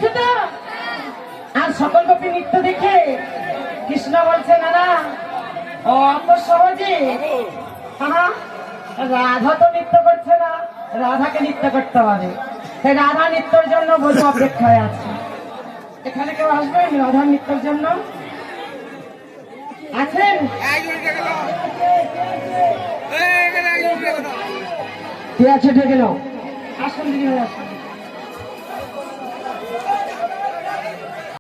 দেখছো তো? আর সকল গোপী নৃত্য দেখে কৃষ্ণ বলছে না না অত সহজে রাধা তো নৃত্য করছে না, রাধাকে নৃত্য করতে হবে। তাই রাধা নৃত্যের জন্য বধূ অপেক্ষায় আছে। এখানে কেউ আসবেন রাধা নৃত্যের জন্য? আছেন? কে আছে ডেকে নাও। আসুন দিদি, আসুন।